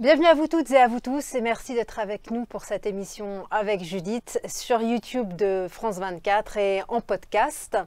Bienvenue à vous toutes et à vous tous et merci d'être avec nous pour cette émission avec Judith sur YouTube de France 24 et en podcast.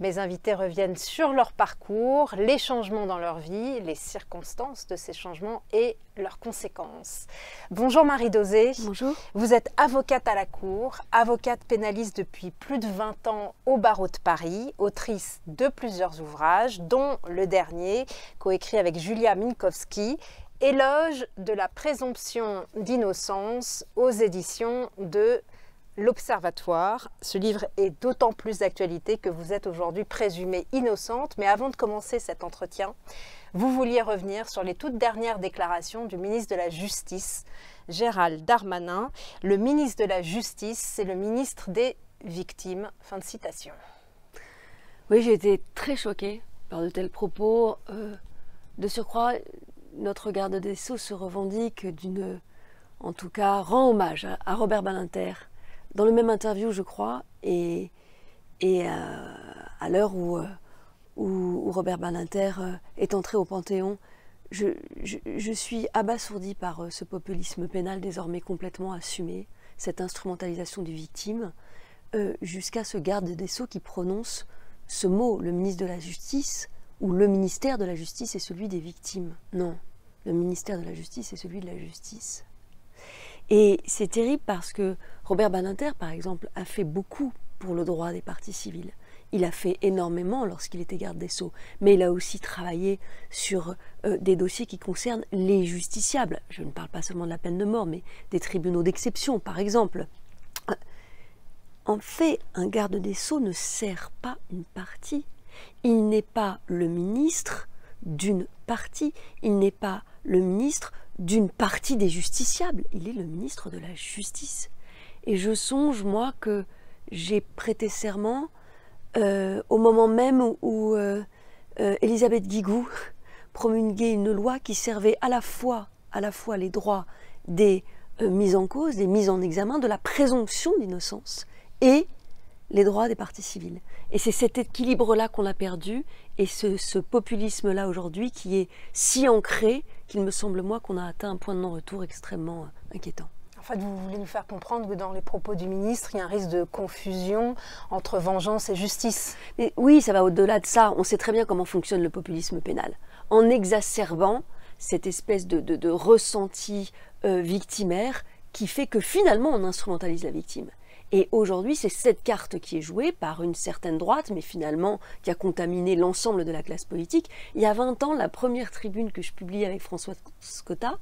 Mes invités reviennent sur leur parcours, les changements dans leur vie, les circonstances de ces changements et leurs conséquences. Bonjour Marie Dauzé. Bonjour. Vous êtes avocate à la Cour, avocate pénaliste depuis plus de 20 ans au barreau de Paris, autrice de plusieurs ouvrages, dont le dernier, coécrit avec Julia Minkowski, Éloge de la présomption d'innocence aux éditions de l'Observatoire. Ce livre est d'autant plus d'actualité que vous êtes aujourd'hui présumée innocente. Mais avant de commencer cet entretien, vous vouliez revenir sur les toutes dernières déclarations du ministre de la Justice, Gérald Darmanin. Le ministre de la Justice, c'est le ministre des victimes. Fin de citation. Oui, j'ai été très choquée par de tels propos. De surcroît, notre garde des Sceaux se revendique en tout cas, rend hommage à Robert Badinter dans le même interview, je crois, et à l'heure où Robert Badinter est entré au Panthéon, je suis abasourdie par ce populisme pénal désormais complètement assumé, cette instrumentalisation des victimes, jusqu'à ce garde des Sceaux qui prononce ce mot, le ministre de la Justice, ou le ministère de la Justice est celui des victimes. Non, le ministère de la Justice est celui de la justice. Et c'est terrible parce que Robert Badinter, par exemple, a fait beaucoup pour le droit des parties civiles. Il a fait énormément lorsqu'il était garde des Sceaux, mais il a aussi travaillé sur des dossiers qui concernent les justiciables. Je ne parle pas seulement de la peine de mort, mais des tribunaux d'exception, par exemple. En fait, un garde des Sceaux ne sert pas une partie. Il n'est pas le ministre d'une partie, il n'est pas le ministre d'une partie des justiciables, il est le ministre de la Justice. Et je songe, moi, que j'ai prêté serment au moment même où Elisabeth Guigou promulguait une loi qui servait à la fois les droits des mises en cause, des mises en examen, de la présomption d'innocence et les droits des parties civiles. Et c'est cet équilibre-là qu'on a perdu, et ce populisme-là aujourd'hui qui est si ancré qu'il me semble, moi, qu'on a atteint un point de non-retour extrêmement inquiétant. En fait, vous voulez nous faire comprendre que dans les propos du ministre, il y a un risque de confusion entre vengeance et justice. Mais oui, ça va au-delà de ça. On sait très bien comment fonctionne le populisme pénal. En exacerbant cette espèce de ressenti victimaire qui fait que finalement on instrumentalise la victime. Et aujourd'hui, c'est cette carte qui est jouée par une certaine droite, mais finalement qui a contaminé l'ensemble de la classe politique. Il y a 20 ans, la première tribune que je publie avec François Scotta,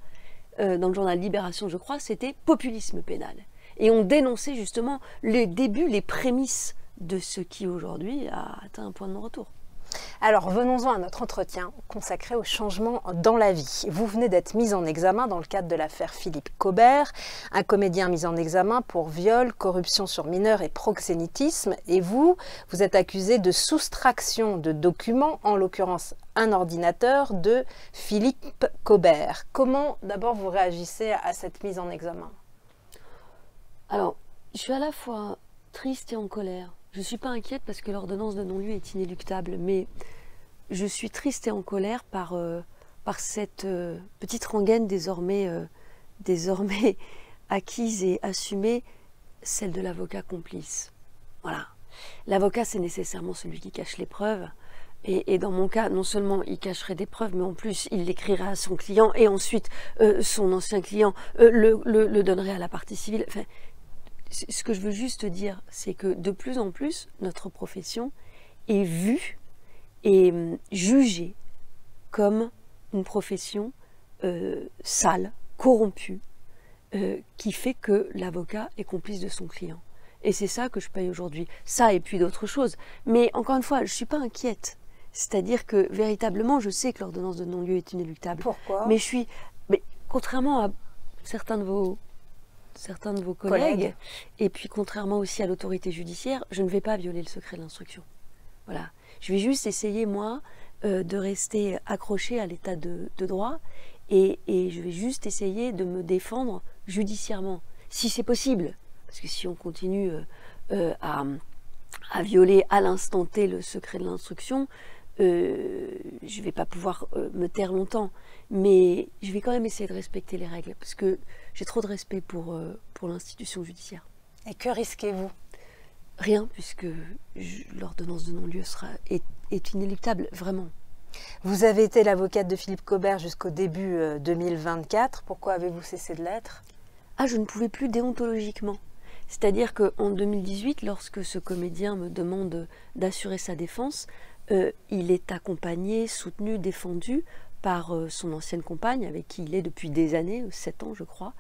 dans le journal Libération, je crois, c'était populisme pénal. Et on dénonçait justement les débuts, les prémices de ce qui aujourd'hui a atteint un point de non-retour. Alors, venons-en à notre entretien consacré au changement dans la vie. Vous venez d'être mise en examen dans le cadre de l'affaire Philippe Cobert, un comédien mis en examen pour viol, corruption sur mineurs et proxénétisme. Et vous êtes accusé de soustraction de documents, en l'occurrence un ordinateur, de Philippe Cobert. Comment, d'abord, vous réagissez à cette mise en examen? Alors, je suis à la fois triste et en colère. Je ne suis pas inquiète parce que l'ordonnance de non-lieu est inéluctable, mais je suis triste et en colère par cette petite rengaine désormais acquise et assumée, celle de l'avocat complice. Voilà. L'avocat, c'est nécessairement celui qui cache les preuves. Et dans mon cas, non seulement il cacherait des preuves, mais en plus il l'écrirait à son client et ensuite son ancien client le donnerait à la partie civile. Enfin, ce que je veux juste dire, c'est que de plus en plus, notre profession est vue et jugée comme une profession sale, corrompue, qui fait que l'avocat est complice de son client. Et c'est ça que je paye aujourd'hui. Ça et puis d'autres choses. Mais encore une fois, je ne suis pas inquiète. C'est-à-dire que véritablement, je sais que l'ordonnance de non-lieu est inéluctable. Pourquoi ? Mais contrairement à certains de vos collègues, et puis contrairement aussi à l'autorité judiciaire, je ne vais pas violer le secret de l'instruction. Voilà. Je vais juste essayer, moi, de rester accrochée à l'état de droit, et je vais juste essayer de me défendre judiciairement, si c'est possible. Parce que si on continue à violer à l'instant T le secret de l'instruction, je ne vais pas pouvoir me taire longtemps, mais je vais quand même essayer de respecter les règles, parce que j'ai trop de respect pour l'institution judiciaire. Et que risquez-vous? Rien, puisque l'ordonnance de non-lieu est inéluctable, vraiment. Vous avez été l'avocate de Philippe Cobert jusqu'au début 2024. Pourquoi avez-vous cessé de l'être? Ah, je ne pouvais plus déontologiquement. C'est-à-dire qu'en 2018, lorsque ce comédien me demande d'assurer sa défense, il est accompagné, soutenu, défendu par son ancienne compagne, avec qui il est depuis des années, 7 ans je crois,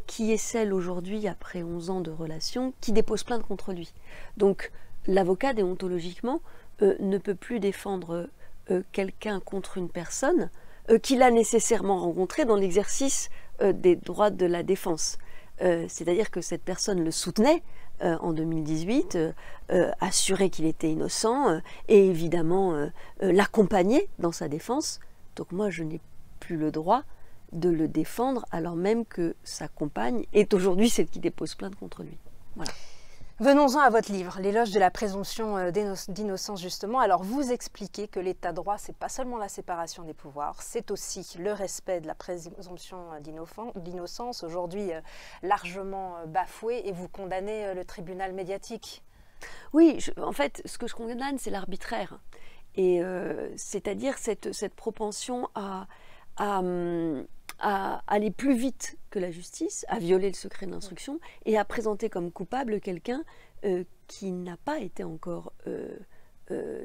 qui est celle aujourd'hui, après 11 ans de relation, qui dépose plainte contre lui. Donc l'avocat, déontologiquement, ne peut plus défendre quelqu'un contre une personne qu'il a nécessairement rencontrée dans l'exercice des droits de la défense. C'est-à-dire que cette personne le soutenait en 2018, assurait qu'il était innocent et évidemment l'accompagnait dans sa défense. Donc moi, je n'ai plus le droit de le défendre alors même que sa compagne est aujourd'hui celle qui dépose plainte contre lui. Voilà. Venons-en à votre livre, L'éloge de la présomption d'innocence, justement. Alors, vous expliquez que l'état de droit, c'est pas seulement la séparation des pouvoirs, c'est aussi le respect de la présomption d'innocence, aujourd'hui largement bafouée, et vous condamnez le tribunal médiatique. Oui, en fait, ce que je condamne, c'est l'arbitraire. Et c'est-à-dire cette propension à aller plus vite que la justice, à violer le secret de l'instruction et à présenter comme coupable quelqu'un qui n'a pas été encore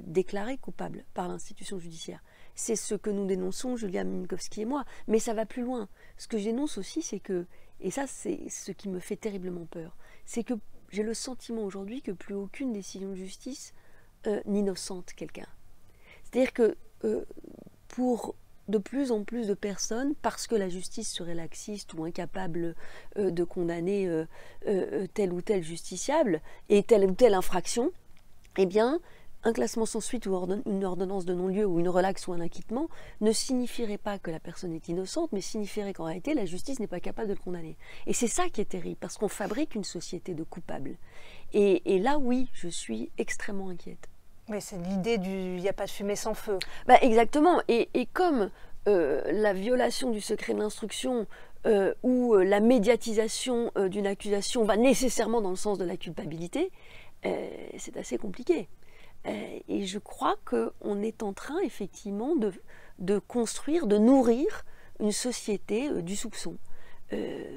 déclaré coupable par l'institution judiciaire. C'est ce que nous dénonçons, Julia Minkowski et moi, mais ça va plus loin. Ce que je dénonce aussi, c'est que, et ça c'est ce qui me fait terriblement peur, c'est que j'ai le sentiment aujourd'hui que plus aucune décision de justice n'innocente quelqu'un. C'est-à-dire que pour de plus en plus de personnes, parce que la justice serait laxiste ou incapable de condamner tel ou tel justiciable et telle ou telle infraction, eh bien, un classement sans suite ou une ordonnance de non-lieu ou une relaxe ou un acquittement ne signifierait pas que la personne est innocente, mais signifierait qu'en réalité, la justice n'est pas capable de le condamner. Et c'est ça qui est terrible, parce qu'on fabrique une société de coupables. Et là, oui, je suis extrêmement inquiète. Mais c'est l'idée du « il n'y a pas de fumée sans feu ». Bah, exactement. Et comme la violation du secret de l'instruction ou la médiatisation d'une accusation va nécessairement dans le sens de la culpabilité, c'est assez compliqué. Et je crois qu'on est en train effectivement de construire, de nourrir une société du soupçon.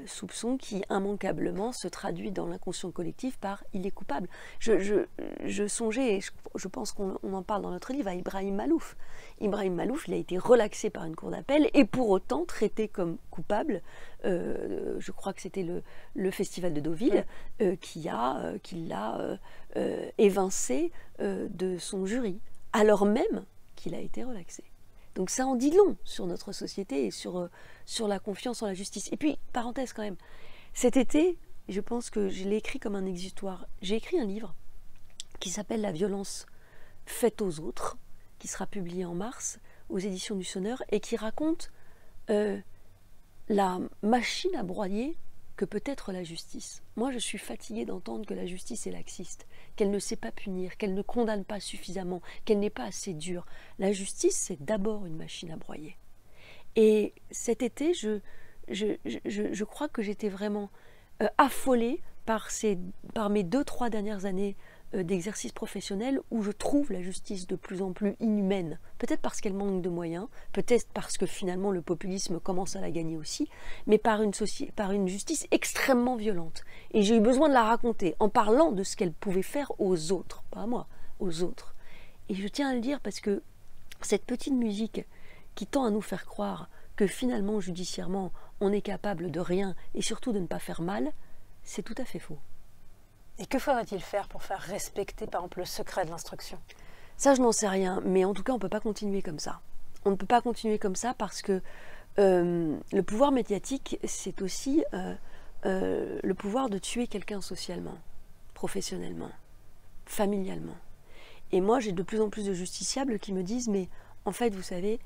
Soupçon qui immanquablement se traduit dans l'inconscient collectif par « il est coupable ». Je songeais, et je pense qu'on en parle dans notre livre, à Ibrahim Malouf. Ibrahim Malouf, il a été relaxé par une cour d'appel et pour autant traité comme coupable. Je crois que c'était le festival de Deauville qui l'a évincé de son jury, alors même qu'il a été relaxé. Donc ça en dit long sur notre société et sur la confiance en la justice. Et puis, parenthèse quand même, cet été, je pense que je l'ai écrit comme un exutoire. J'ai écrit un livre qui s'appelle « La violence faite aux autres », qui sera publié en mars aux éditions du Sonneur et qui raconte la machine à broyer que peut être la justice. Moi, je suis fatiguée d'entendre que la justice est laxiste, qu'elle ne sait pas punir, qu'elle ne condamne pas suffisamment, qu'elle n'est pas assez dure. La justice, c'est d'abord une machine à broyer. Et cet été, je crois que j'étais vraiment affolée par mes 2-3 dernières années d'exercice professionnel où je trouve la justice de plus en plus inhumaine. Peut-être parce qu'elle manque de moyens, peut-être parce que finalement le populisme commence à la gagner aussi, mais par une justice extrêmement violente. Et j'ai eu besoin de la raconter en parlant de ce qu'elle pouvait faire aux autres, pas à moi, aux autres. Et je tiens à le dire parce que cette petite musique qui tend à nous faire croire que finalement, judiciairement, on est capable de rien et surtout de ne pas faire mal, c'est tout à fait faux. Et que faudrait-il faire pour faire respecter, par exemple, le secret de l'instruction? Ça, je n'en sais rien, mais en tout cas, on ne peut pas continuer comme ça. On ne peut pas continuer comme ça parce que le pouvoir médiatique, c'est aussi le pouvoir de tuer quelqu'un socialement, professionnellement, familialement. Et moi, j'ai de plus en plus de justiciables qui me disent « mais en fait, vous savez,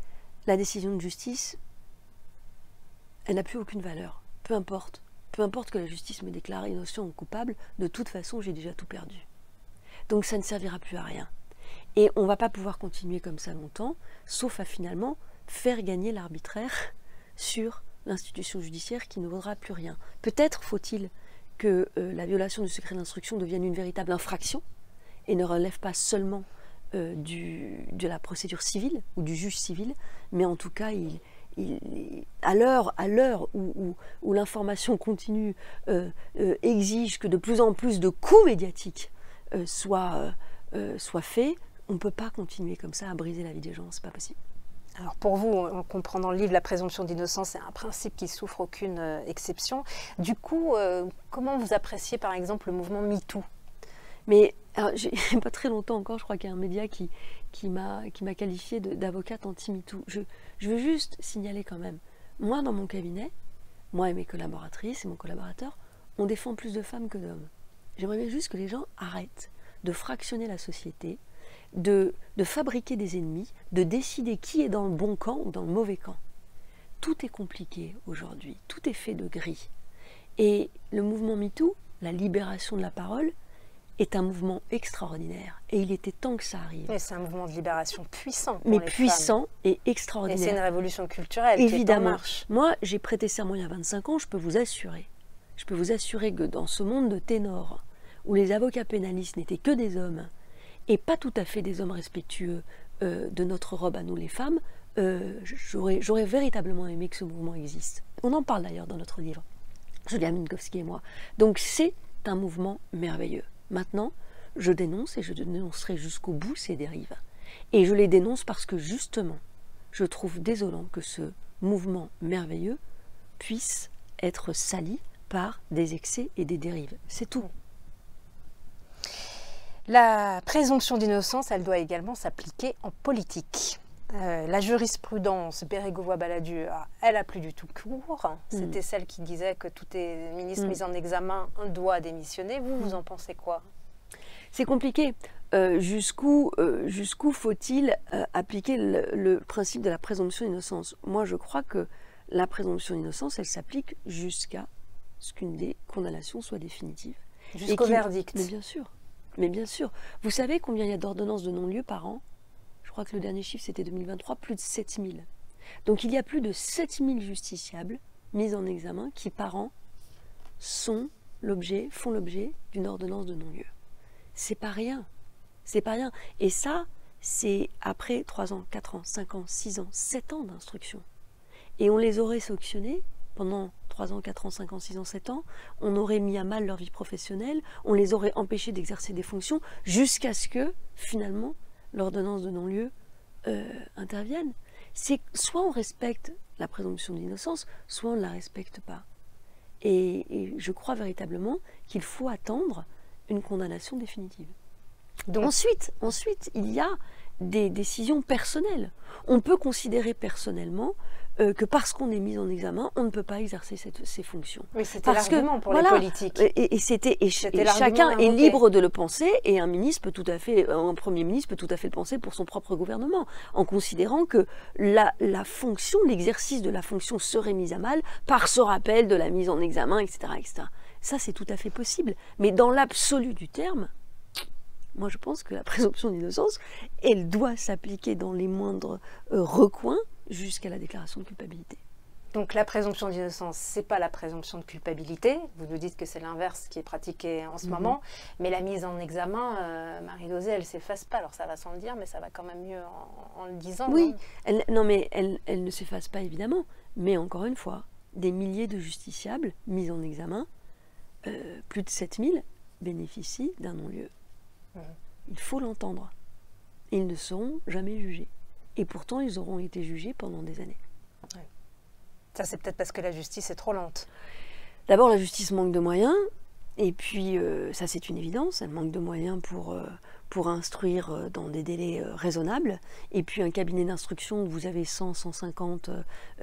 la décision de justice, elle n'a plus aucune valeur, peu importe. Peu importe que la justice me déclare innocent ou coupable, de toute façon, j'ai déjà tout perdu. Donc ça ne servira plus à rien. » Et on ne va pas pouvoir continuer comme ça longtemps, sauf à finalement faire gagner l'arbitraire sur l'institution judiciaire qui ne vaudra plus rien. Peut-être faut-il que la violation du secret d'instruction devienne une véritable infraction et ne relève pas seulement de la procédure civile ou du juge civil, mais en tout cas, à l'heure où l'information continue exige que de plus en plus de coups médiatiques soient faits, on ne peut pas continuer comme ça à briser la vie des gens, c'est pas possible. Alors pour vous, on comprend dans le livre, la présomption d'innocence est un principe qui souffre aucune exception. Du coup, comment vous appréciez par exemple le mouvement MeToo? Mais alors, il n'y a pas très longtemps encore, je crois qu'il y a un média qui m'a qualifiée d'avocate anti-MeToo. Je veux juste signaler quand même, moi dans mon cabinet, moi et mes collaboratrices et mon collaborateur, on défend plus de femmes que d'hommes. J'aimerais bien juste que les gens arrêtent de fractionner la société, de fabriquer des ennemis, de décider qui est dans le bon camp ou dans le mauvais camp. Tout est compliqué aujourd'hui, tout est fait de gris. Et le mouvement MeToo, la libération de la parole, est un mouvement extraordinaire. Et il était temps que ça arrive. Mais c'est un mouvement de libération puissant pour mais les puissant femmes. Et extraordinaire. Et c'est une révolution culturelle évidemment. Qui est en marche. Moi, j'ai prêté serment il y a 25 ans, je peux vous assurer que dans ce monde de ténors, où les avocats pénalistes n'étaient que des hommes, et pas tout à fait des hommes respectueux de notre robe à nous les femmes, j'aurais véritablement aimé que ce mouvement existe. On en parle d'ailleurs dans notre livre, Julia Minkowski et moi. Donc c'est un mouvement merveilleux. Maintenant, je dénonce et je dénoncerai jusqu'au bout ces dérives. Et je les dénonce parce que justement, je trouve désolant que ce mouvement merveilleux puisse être sali par des excès et des dérives. C'est tout. La présomption d'innocence, elle doit également s'appliquer en politique. La jurisprudence Bérégovoy-Balladur, elle a plus du tout cours. C'était celle qui disait que tout est ministre mis en examen doit démissionner. Vous en pensez quoi? C'est compliqué. Jusqu'où faut-il appliquer le principe de la présomption d'innocence? Moi, je crois que la présomption d'innocence, elle s'applique jusqu'à ce qu'une des condamnations soit définitive. Jusqu'au verdict. Mais bien sûr. Mais bien sûr. Vous savez combien il y a d'ordonnances de non-lieu par an? Je crois que le dernier chiffre, c'était 2023, plus de 7000. Donc il y a plus de 7000 justiciables mis en examen qui, par an, font l'objet d'une ordonnance de non-lieu. C'est pas rien. C'est pas rien. Et ça, c'est après 3 ans, 4 ans, 5 ans, 6 ans, 7 ans d'instruction. Et on les aurait sanctionnés pendant 3 ans, 4 ans, 5 ans, 6 ans, 7 ans, on aurait mis à mal leur vie professionnelle, on les aurait empêchés d'exercer des fonctions jusqu'à ce que, finalement, l'ordonnance de non-lieu intervienne. C'est soit on respecte la présomption d'innocence, soit on ne la respecte pas. Et je crois véritablement qu'il faut attendre une condamnation définitive. Donc, ensuite, il y a des décisions personnelles. On peut considérer personnellement que parce qu'on est mis en examen, on ne peut pas exercer ces fonctions. Oui, c'était l'argument pour les politiques. Et chacun est libre de le penser, et un Premier ministre peut tout à fait le penser pour son propre gouvernement, en considérant que l'exercice de la fonction serait mis à mal par ce rappel de la mise en examen, etc. etc. Ça, c'est tout à fait possible. Mais dans l'absolu du terme, moi, je pense que la présomption d'innocence, elle doit s'appliquer dans les moindres recoins jusqu'à la déclaration de culpabilité. Donc la présomption d'innocence, c'est pas la présomption de culpabilité. Vous nous dites que c'est l'inverse qui est pratiqué en ce moment. Mais la mise en examen, Marie-Losée, elle s'efface pas. Alors ça va sans le dire, mais ça va quand même mieux en le disant. Oui, elle ne s'efface pas évidemment. Mais encore une fois, des milliers de justiciables mis en examen, plus de 7000 bénéficient d'un non-lieu. Il faut l'entendre. Ils ne seront jamais jugés. Et pourtant, ils auront été jugés pendant des années. Oui. Ça, c'est peut-être parce que la justice est trop lente. D'abord, la justice manque de moyens. Et puis, ça, c'est une évidence. Elle manque de moyens pour instruire dans des délais raisonnables. Et puis, un cabinet d'instruction où vous avez 100, 150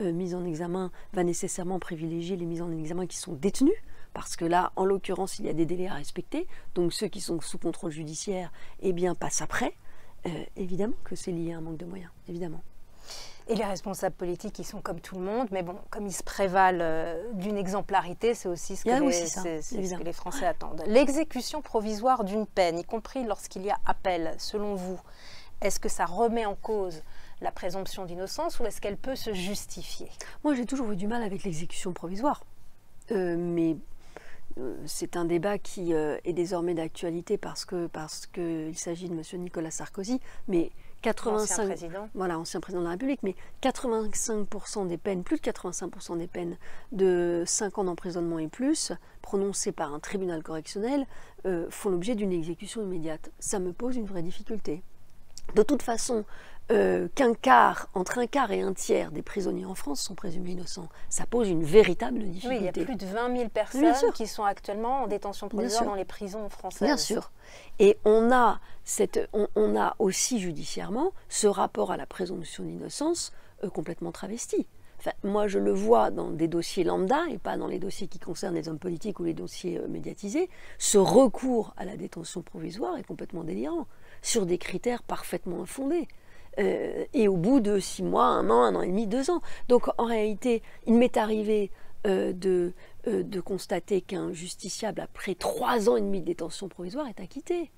mises en examen va nécessairement privilégier les mises en examen qui sont détenues. Parce que là, en l'occurrence, il y a des délais à respecter. Donc ceux qui sont sous contrôle judiciaire, passent après. Évidemment que c'est lié à un manque de moyens, évidemment. Et les responsables politiques, ils sont comme tout le monde, mais bon, comme ils se prévalent d'une exemplarité, c'est aussi ce que les Français attendent. L'exécution provisoire d'une peine, y compris lorsqu'il y a appel, selon vous, est-ce que ça remet en cause la présomption d'innocence ou est-ce qu'elle peut se justifier? Moi, j'ai toujours eu du mal avec l'exécution provisoire. Mais c'est un débat qui est désormais d'actualité parce qu'il s'agit de M. Nicolas Sarkozy, mais 85, ancien président. Voilà, ancien président de la République, mais 85% des peines, plus de 85% des peines de 5 ans d'emprisonnement et plus, prononcées par un tribunal correctionnel, font l'objet d'une exécution immédiate. Ça me pose une vraie difficulté. De toute façon, entre un quart et un tiers des prisonniers en France sont présumés innocents. Ça pose une véritable difficulté. Oui, il y a plus de 20 000 personnes qui sont actuellement en détention provisoire dans les prisons françaises. Bien sûr. Et on a aussi judiciairement ce rapport à la présomption d'innocence complètement travesti. Enfin, moi, je le vois dans des dossiers lambda et pas dans les dossiers qui concernent les hommes politiques ou les dossiers médiatisés. Ce recours à la détention provisoire est complètement délirant, sur des critères parfaitement infondés. Et au bout de 6 mois, 1 an et demi, 2 ans. Donc en réalité, il m'est arrivé de constater qu'un justiciable, après 3 ans et demi de détention provisoire, est acquitté.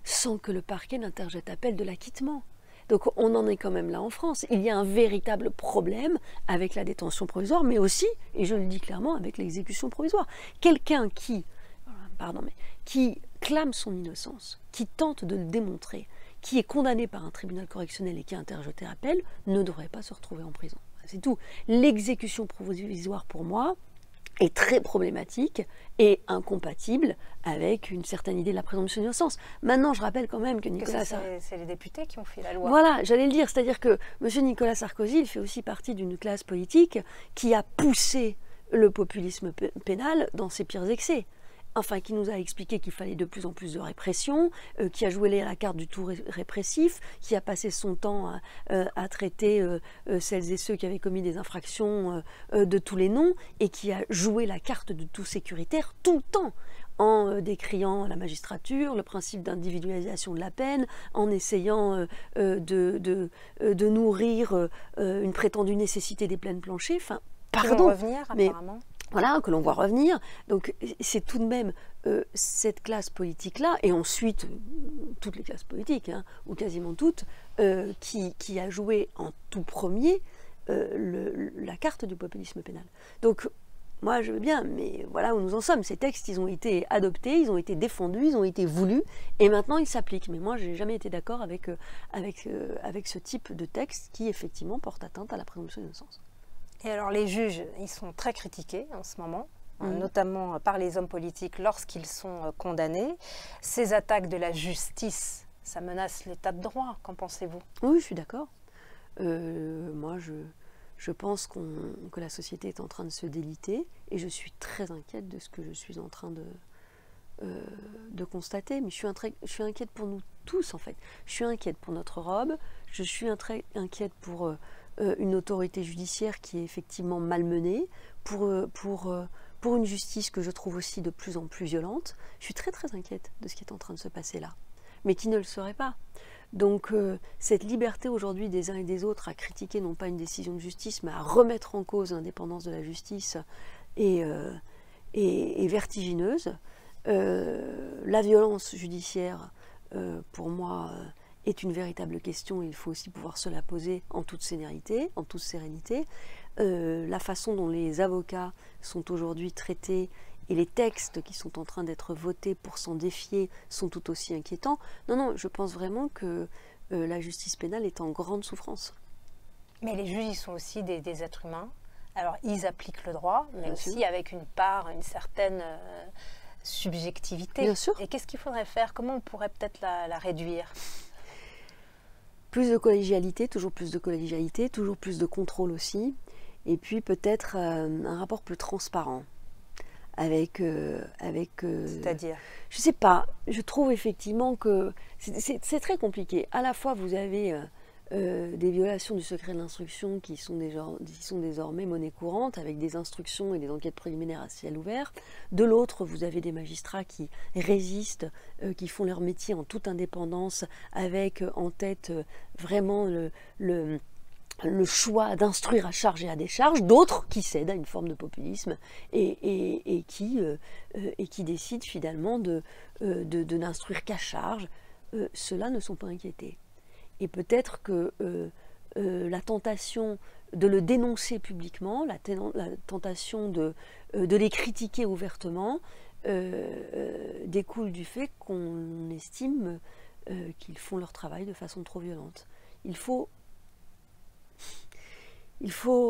Sans que le parquet n'interjette appel de l'acquittement. Donc on en est quand même là en France. Il y a un véritable problème avec la détention provisoire, mais aussi, et je le dis clairement, avec l'exécution provisoire. Quelqu'un qui clame son innocence, qui tente de le démontrer, qui est condamné par un tribunal correctionnel et qui a interjeté appel, ne devrait pas se retrouver en prison. C'est tout. L'exécution provisoire, pour moi, est très problématique et incompatible avec une certaine idée de la présomption d'innocence. Maintenant, je rappelle quand même que Nicolas Sarkozy... C'est les députés qui ont fait la loi. Voilà, j'allais le dire. C'est-à-dire que M. Nicolas Sarkozy, il fait aussi partie d'une classe politique qui a poussé le populisme pénal dans ses pires excès. Enfin, qui nous a expliqué qu'il fallait de plus en plus de répression, qui a joué la carte du tout répressif, qui a passé son temps à traiter celles et ceux qui avaient commis des infractions de tous les noms, et qui a joué la carte du tout sécuritaire tout le temps, en décriant la magistrature, le principe d'individualisation de la peine, en essayant de nourrir une prétendue nécessité des peines planchers. Enfin, pardon, revenir, apparemment. Voilà, que l'on voit revenir. Donc c'est tout de même cette classe politique-là, et ensuite toutes les classes politiques, ou quasiment toutes, qui a joué en tout premier la carte du populisme pénal. Donc moi je veux bien, mais voilà où nous en sommes. Ces textes, ils ont été adoptés, ils ont été défendus, ils ont été voulus, et maintenant ils s'appliquent. Mais moi je n'ai jamais été d'accord avec ce type de texte qui effectivement porte atteinte à la présomption d'innocence. Et alors les juges, ils sont très critiqués en ce moment, notamment par les hommes politiques lorsqu'ils sont condamnés. Ces attaques de la justice, ça menace l'état de droit, qu'en pensez-vous? Oui, je suis d'accord. Moi, je pense que la société est en train de se déliter, et je suis très inquiète de ce que je suis en train de constater. Mais je suis inquiète pour nous tous, en fait. Je suis inquiète pour notre robe, je suis inquiète pour... une autorité judiciaire qui est effectivement malmenée, pour une justice que je trouve aussi de plus en plus violente. Je suis très très inquiète de ce qui est en train de se passer là, mais qui ne le serait pas. Donc cette liberté aujourd'hui des uns et des autres à critiquer non pas une décision de justice, mais à remettre en cause l'indépendance de la justice est vertigineuse. La violence judiciaire, pour moi... est une véritable question, et il faut aussi pouvoir se la poser en toute sérénité. La façon dont les avocats sont aujourd'hui traités et les textes qui sont en train d'être votés pour s'en défier sont tout aussi inquiétants. Non, je pense vraiment que la justice pénale est en grande souffrance. Mais les juges, ils sont aussi des êtres humains. Alors, ils appliquent le droit, mais Bien aussi sûr. avec une certaine subjectivité. Bien sûr. Et qu'est-ce qu'il faudrait faire? Comment on pourrait peut-être la réduire? Plus de collégialité, toujours plus de contrôle aussi, et puis peut-être un rapport plus transparent avec C'est-à-dire? je sais pas, je trouve effectivement que c'est très compliqué. À la fois vous avez des violations du secret de l'instruction qui sont désormais monnaie courante, avec des instructions et des enquêtes préliminaires à ciel ouvert. De l'autre, vous avez des magistrats qui résistent, qui font leur métier en toute indépendance, avec en tête vraiment le choix d'instruire à charge et à décharge. D'autres qui cèdent à une forme de populisme et qui décident finalement de n'instruire qu'à charge, ceux-là ne sont pas inquiétés. Et peut-être que la tentation de le dénoncer publiquement, la tentation de les critiquer ouvertement, découle du fait qu'on estime qu'ils font leur travail de façon trop violente. Il faut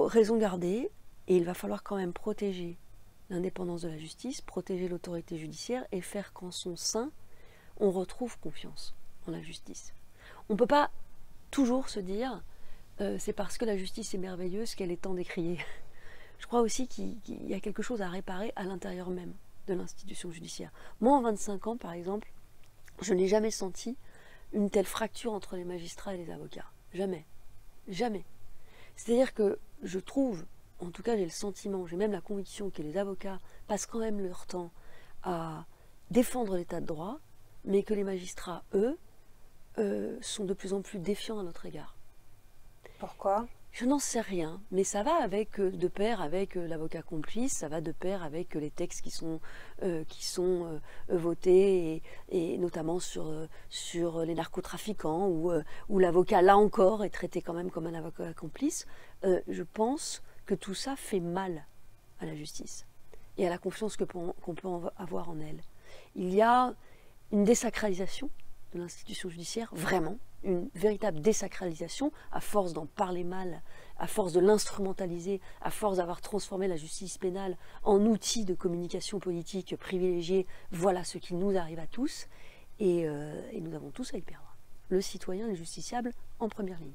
raison garder, et il va falloir quand même protéger l'indépendance de la justice, protéger l'autorité judiciaire et faire qu'en son sein, on retrouve confiance en la justice. On ne peut pas toujours se dire c'est parce que la justice est merveilleuse qu'elle est tant décriée. Je crois aussi qu'il y a quelque chose à réparer à l'intérieur même de l'institution judiciaire. Moi, en 25 ans, par exemple, je n'ai jamais senti une telle fracture entre les magistrats et les avocats. Jamais. Jamais. C'est-à-dire que je trouve, en tout cas j'ai le sentiment, j'ai même la conviction que les avocats passent quand même leur temps à défendre l'état de droit, mais que les magistrats, eux, sont de plus en plus défiants à notre égard. Pourquoi ? Je n'en sais rien, mais ça va de pair avec l'avocat complice, ça va de pair avec les textes qui sont votés, et notamment sur les narcotrafiquants, où l'avocat, là encore, est traité quand même comme un avocat complice. Je pense que tout ça fait mal à la justice et à la confiance qu'on peut avoir en elle. Il y a une désacralisation de l'institution judiciaire, vraiment, une véritable désacralisation, à force d'en parler mal, à force de l'instrumentaliser, à force d'avoir transformé la justice pénale en outil de communication politique privilégié. Voilà ce qui nous arrive à tous, et nous avons tous à y perdre. Le citoyen, le justiciable, en première ligne.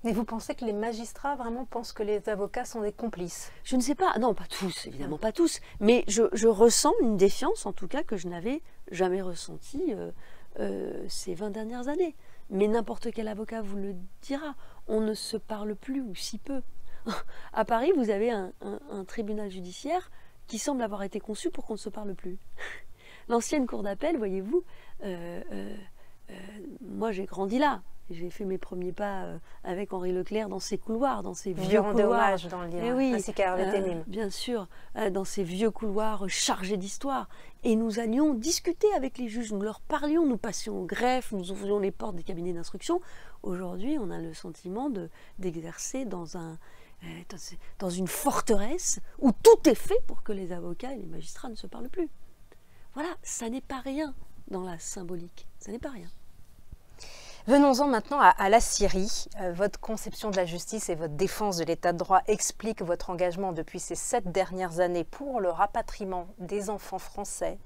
Et vous pensez que les magistrats vraiment pensent que les avocats sont des complices ? Je ne sais pas, non, pas tous, évidemment pas tous, mais je ressens une défiance, en tout cas, que je n'avais jamais ressentie ces 20 dernières années. Mais n'importe quel avocat vous le dira, on ne se parle plus, ou si peu. À Paris, vous avez un tribunal judiciaire qui semble avoir été conçu pour qu'on ne se parle plus. L'ancienne cour d'appel, voyez-vous, moi j'ai grandi là. J'ai fait mes premiers pas avec Henri Leclerc dans ses couloirs, dans ces vieux couloirs. Hommage dans le livre, oui, ainsi qu'à Hervé Temim. Bien sûr, dans ces vieux couloirs chargés d'histoire. Et nous allions discuter avec les juges, nous leur parlions, nous passions au greffe, nous ouvrions les portes des cabinets d'instruction. Aujourd'hui, on a le sentiment d'exercer dans une forteresse où tout est fait pour que les avocats et les magistrats ne se parlent plus. Voilà, ça n'est pas rien dans la symbolique, ça n'est pas rien. Venons-en maintenant à la Syrie. Votre conception de la justice et votre défense de l'état de droit expliquent votre engagement depuis ces 7 dernières années pour le rapatriement des enfants français,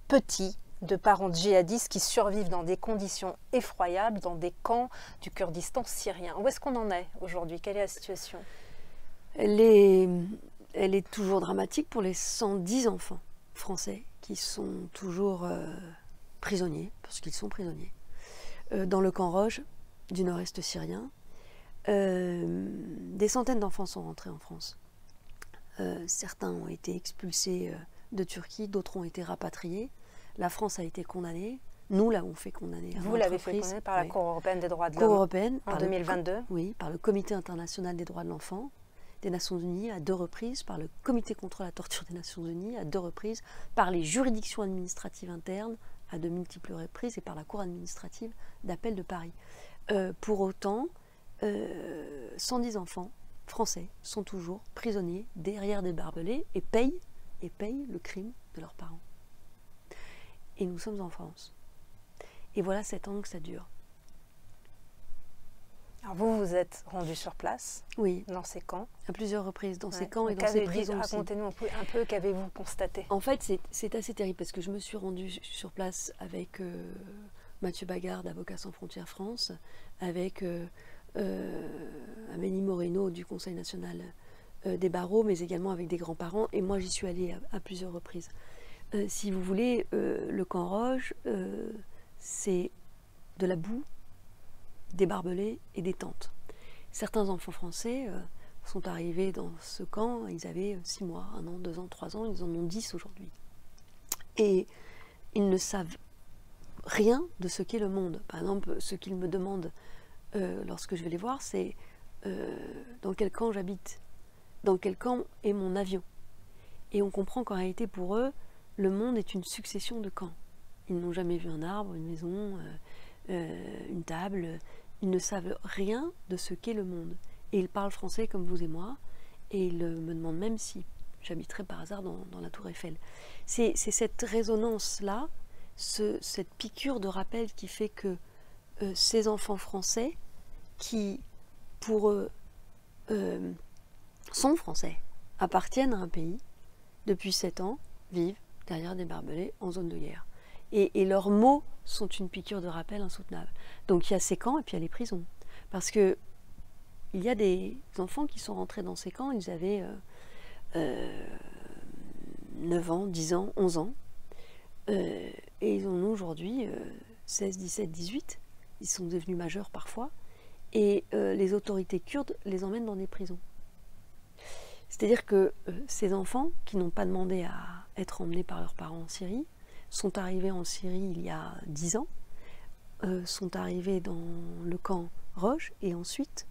petits, de parents djihadistes qui survivent dans des conditions effroyables dans des camps du Kurdistan syrien. Où est-ce qu'on en est aujourd'hui ? Quelle est la situation ? Elle est toujours dramatique pour les 110 enfants français qui sont toujours prisonniers, parce qu'ils sont prisonniers, dans le camp Roj du nord-est syrien. Des centaines d'enfants sont rentrés en France. Certains ont été expulsés de Turquie, d'autres ont été rapatriés. La France a été condamnée. Nous l'avons fait condamner. Vous l'avez fait condamner par la Cour européenne des droits de l'homme. Cour européenne, en 2022. Oui, par le Comité international des droits de l'enfant des Nations Unies à 2 reprises, par le Comité contre la torture des Nations Unies à 2 reprises, par les juridictions administratives internes à de multiples reprises et par la Cour administrative d'appel de Paris. Pour autant, 110 enfants français sont toujours prisonniers derrière des barbelés et payent le crime de leurs parents. Et nous sommes en France. Et voilà 7 ans que ça dure. Alors vous, vous êtes rendu sur place, oui, dans ces camps. À plusieurs reprises, dans ces camps et dans ces prisons aussi. Racontez-nous un peu qu'avez-vous constaté. En fait, c'est assez terrible parce que je me suis rendue sur place avec Mathieu Bagard, d'Avocats sans frontières France, avec Amélie Moreno du Conseil national des barreaux, mais également avec des grands-parents. Et moi, j'y suis allée à plusieurs reprises. Si vous voulez, le camp Roj, c'est de la boue, des barbelés et des tentes. Certains enfants français sont arrivés dans ce camp, ils avaient 6 mois, 1 an, 2 ans, 3 ans, ils en ont 10 aujourd'hui. Et ils ne savent rien de ce qu'est le monde. Par exemple, ce qu'ils me demandent lorsque je vais les voir, c'est dans quel camp j'habite, dans quel camp est mon avion. Et on comprend qu'en réalité, pour eux, le monde est une succession de camps. Ils n'ont jamais vu un arbre, une maison, une table. Ils ne savent rien de ce qu'est le monde. Et ils parlent français comme vous et moi. Et ils me demandent même si j'habiterais par hasard dans la Tour Eiffel. C'est cette résonance-là, cette piqûre de rappel qui fait que ces enfants français, qui pour eux sont français, appartiennent à un pays, depuis 7 ans, vivent derrière des barbelés en zone de guerre. Et leurs mots sont une piqûre de rappel insoutenable. Donc il y a ces camps et puis il y a les prisons. Parce que il y a des enfants qui sont rentrés dans ces camps, ils avaient 9 ans, 10 ans, 11 ans. Et ils en ont aujourd'hui 16, 17, 18. Ils sont devenus majeurs parfois. Et les autorités kurdes les emmènent dans des prisons. C'est-à-dire que ces enfants, qui n'ont pas demandé à être emmenés par leurs parents en Syrie, sont arrivés en Syrie il y a 10 ans, sont arrivés dans le camp Roj, et ensuite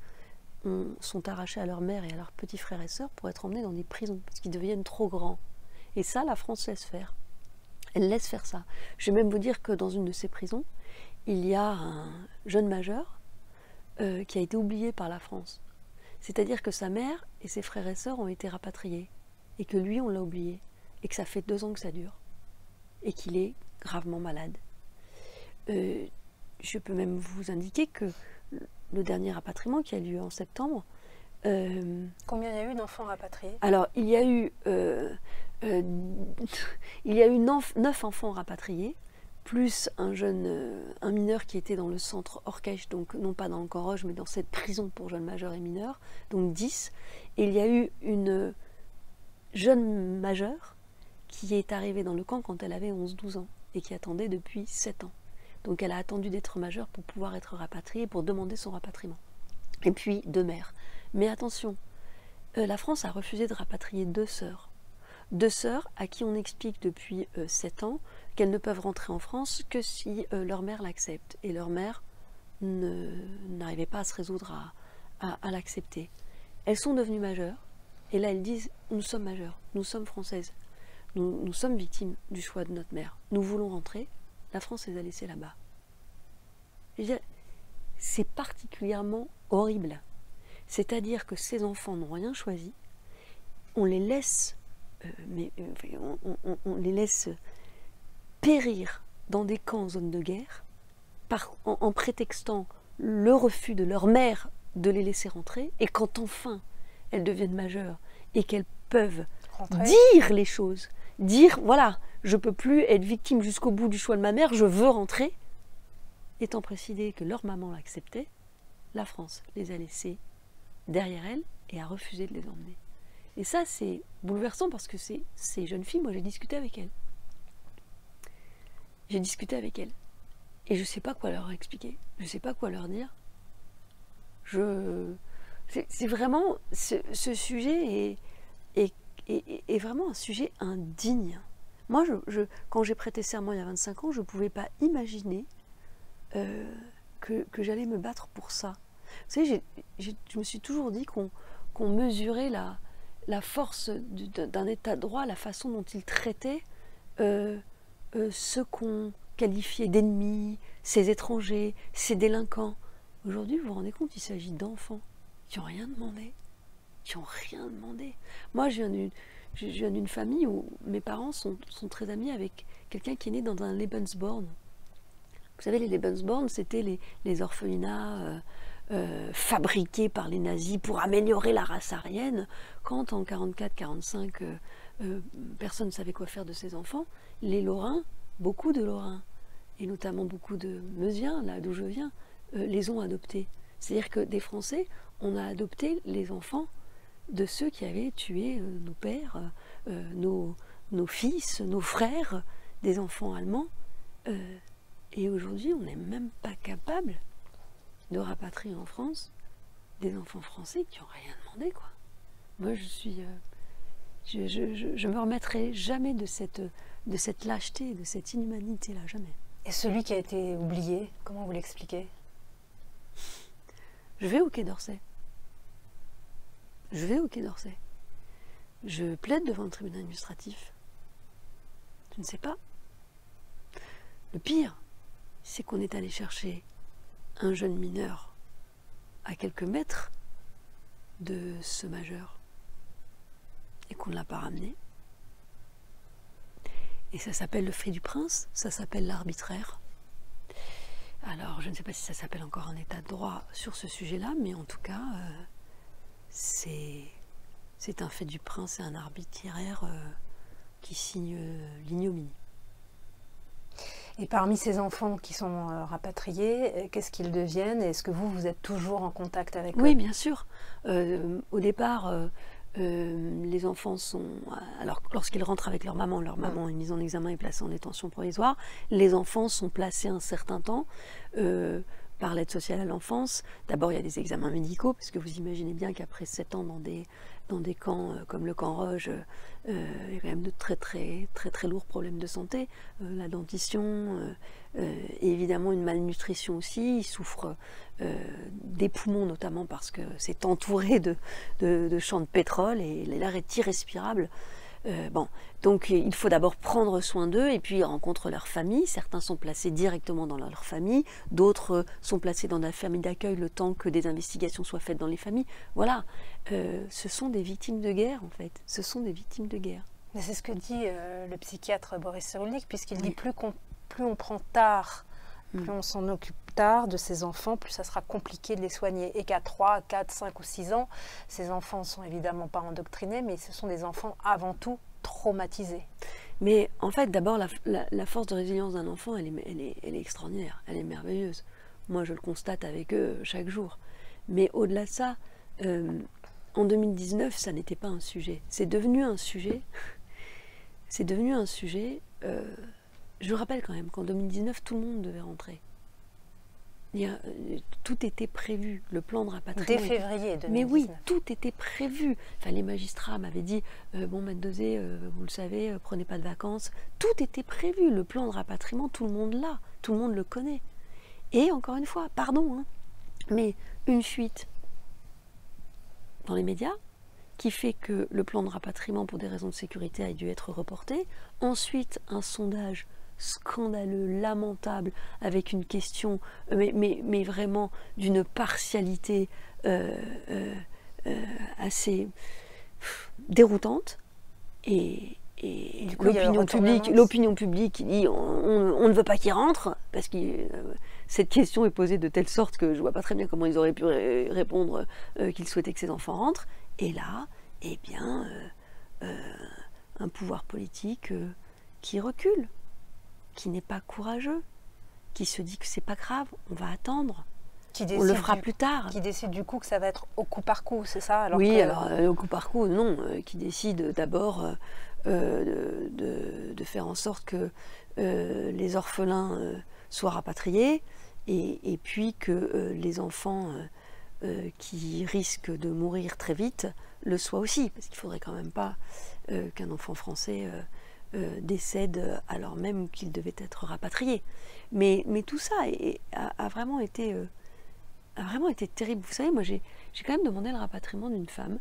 sont arrachés à leur mère et à leurs petits frères et sœurs pour être emmenés dans des prisons, parce qu'ils deviennent trop grands. Et ça, la France laisse faire. Elle laisse faire ça. Je vais même vous dire que dans une de ces prisons, il y a un jeune majeur qui a été oublié par la France. C'est-à-dire que sa mère et ses frères et sœurs ont été rapatriés, et que lui, on l'a oublié, et que ça fait 2 ans que ça dure, et qu'il est gravement malade. Je peux même vous indiquer que le dernier rapatriement qui a lieu en septembre... Combien il y a eu d'enfants rapatriés? Alors, il y a eu 9 enfants rapatriés, plus un mineur qui était dans le centre Orkesh, donc non pas dans le camp Roj, mais dans cette prison pour jeunes majeurs et mineurs, donc 10. Et il y a eu une jeune majeure qui est arrivée dans le camp quand elle avait 11-12 ans, et qui attendait depuis 7 ans. Donc elle a attendu d'être majeure pour pouvoir être rapatriée, pour demander son rapatriement. Et puis 2 mères. Mais attention, la France a refusé de rapatrier 2 sœurs. 2 sœurs à qui on explique depuis 7 ans qu'elles ne peuvent rentrer en France que si leur mère l'accepte. Et leur mère n'arrivait pas à se résoudre à l'accepter. Elles sont devenues majeures, et là elles disent « nous sommes majeures, nous sommes françaises, nous sommes victimes du choix de notre mère, nous voulons rentrer ». La France les a laissées là-bas. C'est particulièrement horrible. C'est-à-dire que ces enfants n'ont rien choisi, on les laisse, on les laisse périr dans des camps en zone de guerre, en prétextant le refus de leur mère de les laisser rentrer, et quand enfin elles deviennent majeures et qu'elles peuvent dire les choses, dire voilà, je ne peux plus être victime jusqu'au bout du choix de ma mère, je veux rentrer, étant précisé que leur maman l'acceptait, la France les a laissés derrière elle et a refusé de les emmener. Et ça, c'est bouleversant parce que ces jeunes filles, moi j'ai discuté avec elles. J'ai discuté avec elles. Et je ne sais pas quoi leur expliquer. Je ne sais pas quoi leur dire. C'est vraiment... Ce sujet est vraiment un sujet indigne. Moi, quand j'ai prêté serment il y a 25 ans, je ne pouvais pas imaginer que j'allais me battre pour ça. Vous savez, je me suis toujours dit qu'on mesurait la force d'un état de droit, la façon dont il traitait ceux qu'on qualifiait d'ennemis, ces étrangers, ces délinquants. Aujourd'hui, vous vous rendez compte, il s'agit d'enfants qui n'ont rien demandé. Qui n'ont rien demandé. Moi, je viens d'une famille où mes parents sont très amis avec quelqu'un qui est né dans un Lebensborn. Vous savez, les Lebensborn, c'était les orphelinats fabriqués par les nazis pour améliorer la race aryenne. Quand en 1944-1945, personne ne savait quoi faire de ces enfants, les Lorrains, beaucoup de Lorrains, et notamment beaucoup de Meusiens, là d'où je viens, les ont adoptés. C'est-à-dire que des Français, on a adopté les enfants de ceux qui avaient tué nos pères, nos fils, nos frères, des enfants allemands. Et aujourd'hui, on n'est même pas capable de rapatrier en France des enfants français qui n'ont rien demandé, quoi. Moi, je me remettrai jamais de cette lâcheté, de cette inhumanité-là, jamais. Et celui qui a été oublié, comment vous l'expliquez? Je vais au Quai d'Orsay. Je vais au Quai d'Orsay. Je plaide devant le tribunal administratif. Je ne sais pas. Le pire, c'est qu'on est allé chercher un jeune mineur à quelques mètres de ce majeur et qu'on ne l'a pas ramené. Et ça s'appelle le fait du prince, ça s'appelle l'arbitraire. Alors, je ne sais pas si ça s'appelle encore un état de droit sur ce sujet-là, mais en tout cas, c'est un fait du prince et un arbitraire qui signe l'ignominie. Et parmi ces enfants qui sont rapatriés, qu'est-ce qu'ils deviennent? Est-ce que vous êtes toujours en contact avec eux? Oui, bien sûr. Au départ, les enfants sont... Alors, lorsqu'ils rentrent avec leur maman est mise en examen et placée en détention provisoire, les enfants sont placés un certain temps par l'aide sociale à l'enfance. D'abord, il y a des examens médicaux, parce que vous imaginez bien qu'après 7 ans dans des camps comme le camp Roge, il y a quand même de très lourds problèmes de santé, la dentition, et évidemment une malnutrition aussi. Ils souffrent des poumons notamment parce que c'est entouré de champs de pétrole et l'air est irrespirable. Donc il faut d'abord prendre soin d'eux et puis ils rencontrent leur famille. Certains sont placés directement dans leur famille, d'autres sont placés dans la famille d'accueil le temps que des investigations soient faites dans les familles. Voilà, ce sont des victimes de guerre en fait, ce sont des victimes de guerre. Mais c'est ce que dit le psychiatre Boris Cyrulnik, puisqu'il dit plus on prend tard, plus on s'en occupe tard de ces enfants, plus ça sera compliqué de les soigner. Et qu'à 3, 4, 5 ou 6 ans, ces enfants ne sont évidemment pas endoctrinés, mais ce sont des enfants avant tout traumatisés. Mais en fait, d'abord, la force de résilience d'un enfant, elle est extraordinaire, elle est merveilleuse. Moi, je le constate avec eux chaque jour. Mais au-delà de ça, en 2019, ça n'était pas un sujet. C'est devenu un sujet. C'est devenu un sujet. Je rappelle quand même qu'en 2019, tout le monde devait rentrer. Tout était prévu, le plan de rapatriement. Dès février 2019. Mais oui, tout était prévu. Enfin, les magistrats m'avaient dit bon, Maître Dosé, vous le savez, prenez pas de vacances. Tout était prévu, le plan de rapatriement, tout le monde l'a, tout le monde le connaît. Et encore une fois, pardon, hein, mais une fuite dans les médias qui fait que le plan de rapatriement, pour des raisons de sécurité, a dû être reporté. Ensuite, un sondage scandaleux, lamentable, avec une question, mais vraiment d'une partialité assez déroutante. Et l'opinion publique dit on ne veut pas qu'il rentre, parce que cette question est posée de telle sorte que je ne vois pas très bien comment ils auraient pu répondre qu'ils souhaitaient que ces enfants rentrent. Et là, eh bien, un pouvoir politique qui recule, qui n'est pas courageux, qui se dit que c'est pas grave, on va attendre, on le fera plus tard. Qui décide du coup que ça va être au coup par coup, c'est ça? Alors au coup par coup, non, qui décide d'abord de faire en sorte que les orphelins soient rapatriés et puis que les enfants qui risquent de mourir très vite le soient aussi, parce qu'il ne faudrait quand même pas qu'un enfant français décède alors même qu'il devait être rapatrié. Mais tout ça a vraiment été terrible. Vous savez, moi j'ai quand même demandé le rapatriement d'une femme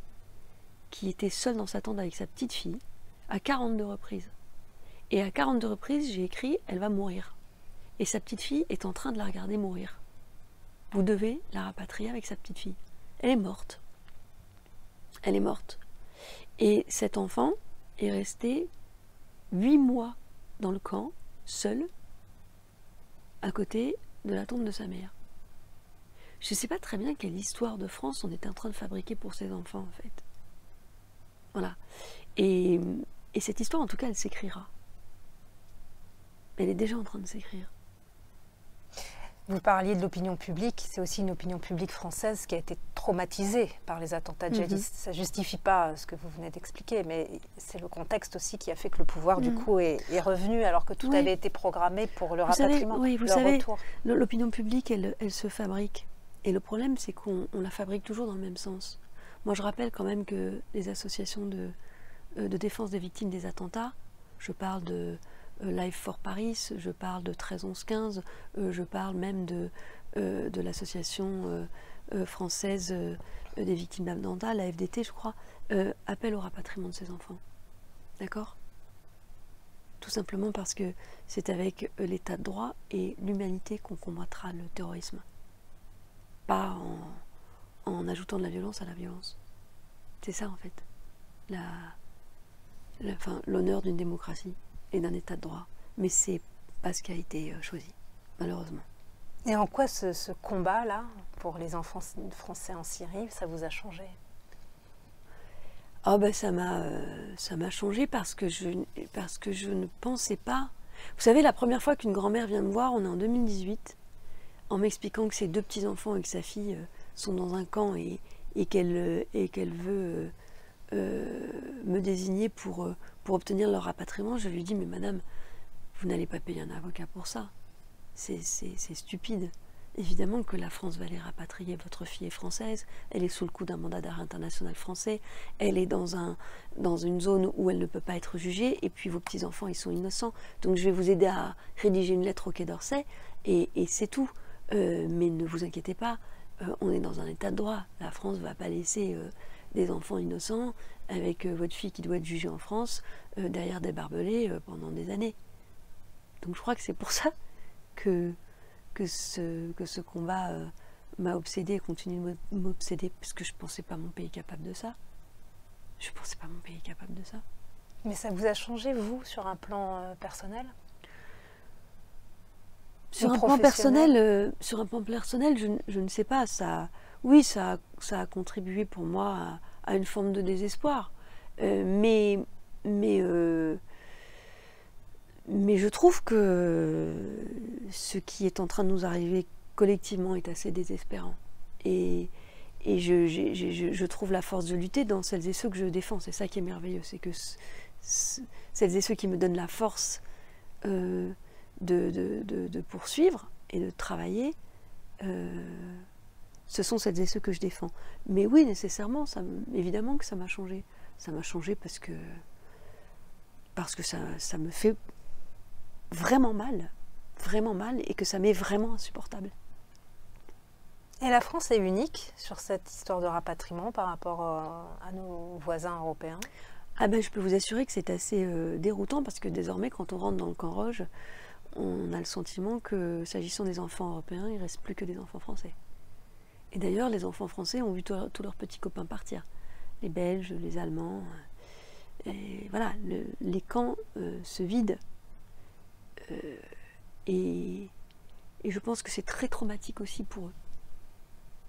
qui était seule dans sa tente avec sa petite fille à 42 reprises. Et à 42 reprises, j'ai écrit « elle va mourir ». Et sa petite fille est en train de la regarder mourir. Vous devez la rapatrier avec sa petite fille. Elle est morte. Elle est morte. Et cet enfant est resté 8 mois dans le camp, seul, à côté de la tombe de sa mère. Je ne sais pas très bien quelle histoire de France on était en train de fabriquer pour ces enfants, en fait. Voilà. Et cette histoire, en tout cas, elle s'écrira. Elle est déjà en train de s'écrire. Vous parliez de l'opinion publique, c'est aussi une opinion publique française qui a été traumatisée par les attentats djihadistes. Ça ne justifie pas ce que vous venez d'expliquer, mais c'est le contexte aussi qui a fait que le pouvoir, du coup, est revenu alors que tout avait été programmé pour le rapatriement, vous savez, l'opinion publique, elle se fabrique. Et le problème, c'est qu'on la fabrique toujours dans le même sens. Moi, je rappelle quand même que les associations de défense des victimes des attentats, je parle de Life for Paris, je parle de 131115, je parle même de l'association française des victimes d'attentats, la FDT, je crois, appelle au rapatriement de ces enfants. D'accord ? tout simplement parce que c'est avec l'état de droit et l'humanité qu'on combattra le terrorisme. Pas en ajoutant de la violence à la violence. C'est ça en fait, l'honneur d'une démocratie et d'un état de droit. Mais c'est pas ce qui a été choisi, malheureusement. Et en quoi ce combat-là, pour les enfants français en Syrie, ça vous a changé? Ah ben ça m'a changé parce que je ne pensais pas. Vous savez, la première fois qu'une grand-mère vient me voir, on est en 2018, en m'expliquant que ses 2 petits-enfants et que sa fille sont dans un camp et qu'elle veut me désigner pour obtenir leur rapatriement, je lui dis, mais madame, vous n'allez pas payer un avocat pour ça. C'est stupide. Évidemment que la France va les rapatrier. Votre fille est française, elle est sous le coup d'un mandat d'arrêt international français, elle est dans une zone où elle ne peut pas être jugée, et puis vos petits-enfants, ils sont innocents. Donc je vais vous aider à rédiger une lettre au Quai d'Orsay, et c'est tout. Mais ne vous inquiétez pas, on est dans un état de droit. La France ne va pas laisser des enfants innocents avec votre fille qui doit être jugée en France derrière des barbelés pendant des années. Donc je crois que c'est pour ça que ce combat m'a obsédé et continue de m'obséder, parce que je ne pensais pas mon pays capable de ça. Je ne pensais pas mon pays capable de ça. Mais ça vous a changé, vous, sur un plan personnel? Sur un plan personnel, je ne sais pas. Oui, ça a contribué pour moi à une forme de désespoir. Mais je trouve que ce qui est en train de nous arriver collectivement est assez désespérant. Et je trouve la force de lutter dans celles et ceux que je défends. C'est ça qui est merveilleux. C'est que celles et ceux qui me donnent la force de poursuivre et de travailler, ce sont celles et ceux que je défends. Mais oui, nécessairement, évidemment que ça m'a changé. Ça m'a changé parce que ça me fait vraiment mal, et que ça m'est vraiment insupportable. Et la France est unique sur cette histoire de rapatriement par rapport à nos voisins européens? Ah ben, je peux vous assurer que c'est assez déroutant, parce que désormais, quand on rentre dans le camp Rouge, on a le sentiment que, s'agissant des enfants européens, il ne reste plus que des enfants français. Et d'ailleurs, les enfants français ont vu tous leurs petits copains partir. Les Belges, les Allemands. Et voilà, les camps se vident. Et je pense que c'est très traumatique aussi pour eux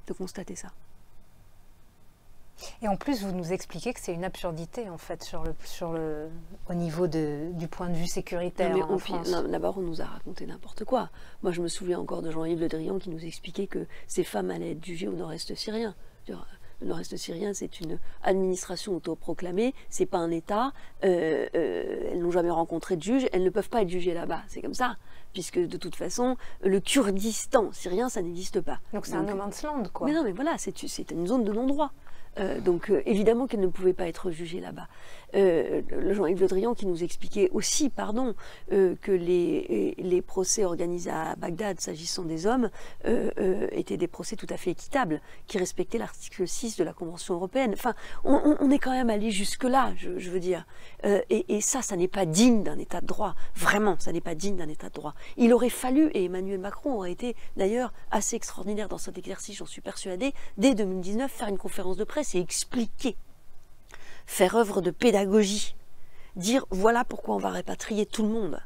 de constater ça. Et en plus, vous nous expliquez que c'est une absurdité, en fait, au niveau du point de vue sécuritaire en France. D'abord, on nous a raconté n'importe quoi. Moi, je me souviens encore de Jean-Yves Le Drian qui nous expliquait que ces femmes allaient être jugées au nord-est syrien. Le nord-est syrien, c'est une administration autoproclamée, c'est pas un État, elles n'ont jamais rencontré de juge, elles ne peuvent pas être jugées là-bas, c'est comme ça, puisque de toute façon, le Kurdistan syrien, ça n'existe pas. Donc c'est un no man's land, quoi. Mais non, mais voilà, c'est une zone de non-droit. Donc évidemment qu'elle ne pouvait pas être jugée là-bas. Le Jean-Yves Le Drian qui nous expliquait aussi, que les procès organisés à Bagdad s'agissant des hommes étaient des procès tout à fait équitables, qui respectaient l'article 6 de la Convention européenne. Enfin, on est quand même allé jusque-là, je veux dire. Et ça n'est pas digne d'un État de droit. Vraiment, ça n'est pas digne d'un État de droit. Il aurait fallu, et Emmanuel Macron aurait été d'ailleurs assez extraordinaire dans cet exercice, j'en suis persuadée, dès 2019, faire une conférence de presse et expliquer, faire œuvre de pédagogie, dire voilà pourquoi on va répatrier tout le monde,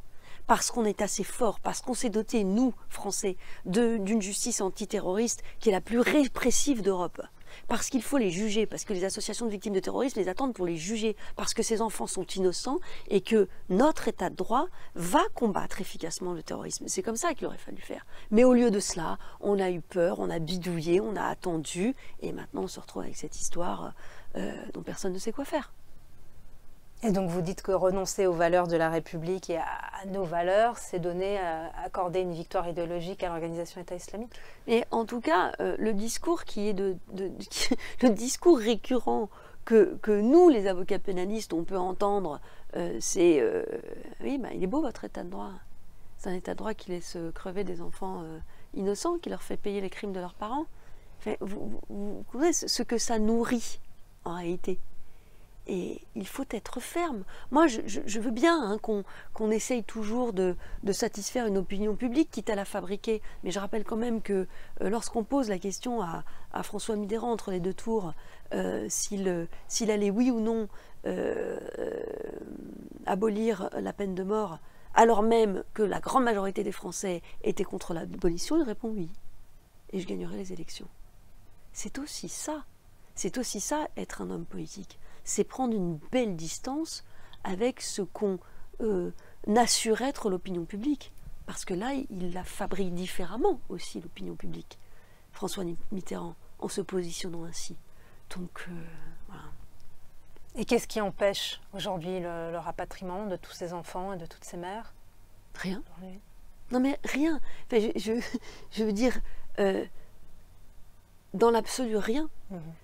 parce qu'on est assez fort, parce qu'on s'est doté, nous, Français, d'une justice antiterroriste qui est la plus répressive d'Europe, parce qu'il faut les juger, parce que les associations de victimes de terrorisme les attendent pour les juger, parce que ces enfants sont innocents et que notre État de droit va combattre efficacement le terrorisme. C'est comme ça qu'il aurait fallu faire. Mais au lieu de cela, on a eu peur, on a bidouillé, on a attendu, et maintenant on se retrouve avec cette histoire dont personne ne sait quoi faire. Et donc vous dites que renoncer aux valeurs de la République et à nos valeurs, c'est accorder une victoire idéologique à l'organisation État islamique? Et en tout cas, le discours qui est le discours récurrent que nous, les avocats pénalistes, on peut entendre, c'est oui, il est beau votre État de droit. C'est un État de droit qui laisse crever des enfants innocents, qui leur fait payer les crimes de leurs parents. Enfin, vous savez ce que ça nourrit en réalité. Et il faut être ferme. Moi, je veux bien hein, qu'on essaye toujours de satisfaire une opinion publique, quitte à la fabriquer. Mais je rappelle quand même que lorsqu'on pose la question à François Mitterrand entre les deux tours, s'il allait oui ou non abolir la peine de mort, alors même que la grande majorité des Français étaient contre l'abolition, il répond oui. Et je gagnerai les élections. C'est aussi ça. C'est aussi ça, être un homme politique. C'est prendre une belle distance avec ce qu'on assure être l'opinion publique. Parce que là, il la fabrique différemment aussi, l'opinion publique. François Mitterrand, en se positionnant ainsi. Donc, voilà. Et qu'est-ce qui empêche aujourd'hui le rapatriement de tous ces enfants et de toutes ces mères? Rien. Non mais rien. Enfin, je veux dire, dans l'absolu rien.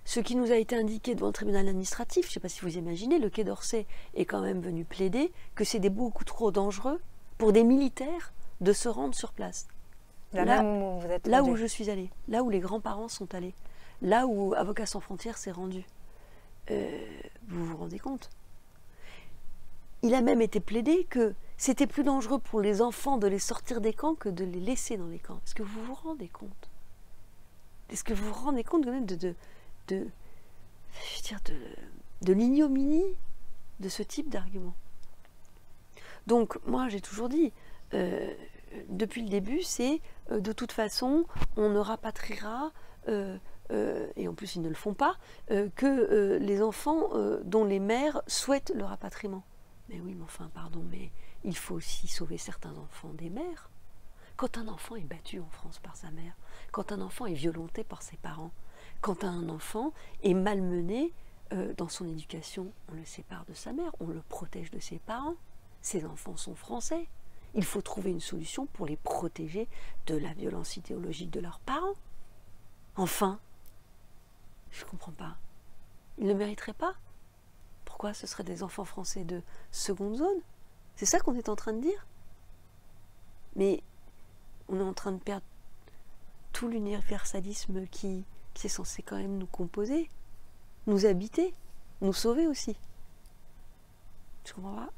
Ce qui nous a été indiqué devant le tribunal administratif, je ne sais pas si vous imaginez, le Quai d'Orsay est quand même venu plaider que c'est beaucoup trop dangereux pour des militaires de se rendre sur place. Là où vous êtes là où je suis allée, là où les grands-parents sont allés, là où Avocats sans frontières s'est rendu. Vous vous rendez compte? Il a même été plaidé que c'était plus dangereux pour les enfants de les sortir des camps que de les laisser dans les camps. Est-ce que vous vous rendez compte? Est-ce que vous vous rendez compte de l'ignominie de ce type d'argument? Donc, moi, j'ai toujours dit, depuis le début, c'est de toute façon, on ne rapatriera, et en plus ils ne le font pas, que les enfants dont les mères souhaitent le rapatriement. Mais oui, mais enfin, pardon, mais il faut aussi sauver certains enfants des mères. Quand un enfant est battu en France par sa mère, quand un enfant est violenté par ses parents, quand un enfant est malmené dans son éducation, on le sépare de sa mère, on le protège de ses parents. Ces enfants sont français. Il faut trouver une solution pour les protéger de la violence idéologique de leurs parents. Enfin, je ne comprends pas. Ils ne mériteraient pas? Pourquoi ce seraient des enfants français de seconde zone? C'est ça qu'on est en train de dire? Mais on est en train de perdre tout l'universalisme qui est censé quand même nous composer, nous habiter, nous sauver aussi. Je comprends pas.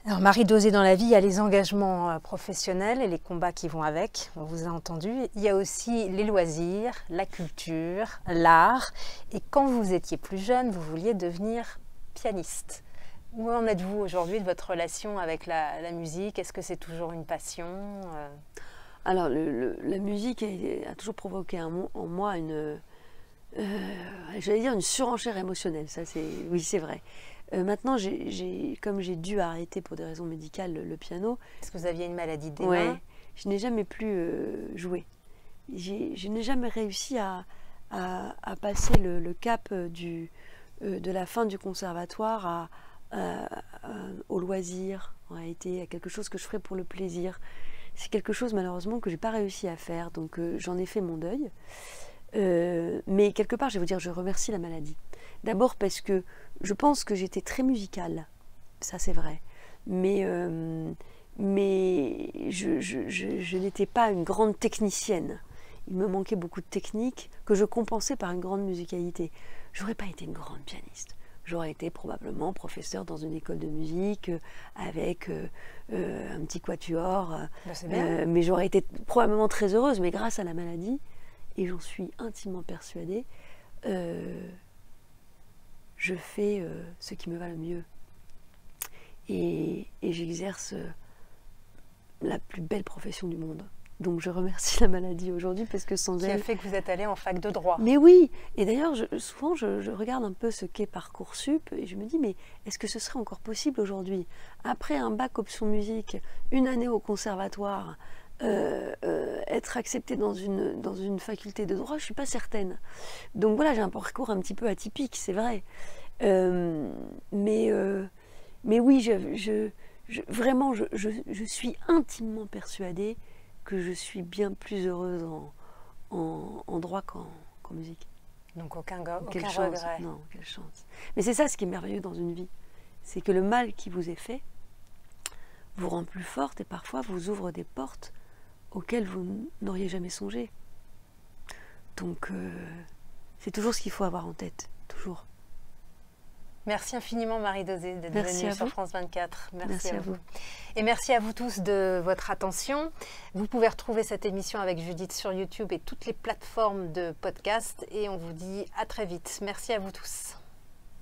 Alors Marie Dauzé, dans la vie, il y a les engagements professionnels et les combats qui vont avec, on vous a entendu. Il y a aussi les loisirs, la culture, l'art. Et quand vous étiez plus jeune, vous vouliez devenir pianiste. Où en êtes-vous aujourd'hui de votre relation avec la musique? Est-ce que c'est toujours une passion? Alors, la musique a toujours provoqué en moi j'allais dire une surenchère émotionnelle. Ça, oui, c'est vrai. Maintenant, comme j'ai dû arrêter pour des raisons médicales le piano. Est-ce que vous aviez une maladie des mains? Ouais, je n'ai jamais plus joué. Je n'ai jamais réussi à passer le cap de la fin du conservatoire au loisir, en réalité, à quelque chose que je ferais pour le plaisir. C'est quelque chose malheureusement que j'ai pas réussi à faire, donc j'en ai fait mon deuil. Mais quelque part, je vais vous dire, je remercie la maladie. D'abord parce que je pense que j'étais très musicale, ça c'est vrai, mais je n'étais pas une grande technicienne. Il me manquait beaucoup de technique que je compensais par une grande musicalité. J'aurais pas été une grande pianiste. J'aurais été probablement professeur dans une école de musique avec un petit quatuor. Mais j'aurais été probablement très heureuse. Mais grâce à la maladie, et j'en suis intimement persuadée, je fais ce qui me va le mieux. Et j'exerce la plus belle profession du monde. Donc je remercie la maladie aujourd'hui parce que sans elle... Qui a fait que vous êtes allée en fac de droit. Mais oui, et d'ailleurs souvent je regarde un peu ce qu'est Parcoursup et je me dis mais est-ce que ce serait encore possible aujourd'hui? Après un bac option musique, une année au conservatoire, être acceptée dans une faculté de droit, je ne suis pas certaine. Donc voilà, j'ai un parcours un petit peu atypique, c'est vrai. Mais oui, vraiment je suis intimement persuadée que je suis bien plus heureuse en droit qu'en musique. Donc aucun chance, regret. Non, quelle chance. Mais c'est ça ce qui est merveilleux dans une vie. C'est que le mal qui vous est fait vous rend plus forte et parfois vous ouvre des portes auxquelles vous n'auriez jamais songé. Donc C'est toujours ce qu'il faut avoir en tête, toujours. Merci infiniment Marie Dauzé d'être venue sur France 24. Merci à vous. Et merci à vous tous de votre attention. Vous pouvez retrouver cette émission avec Judith sur YouTube et toutes les plateformes de podcast. Et on vous dit à très vite. Merci à vous tous.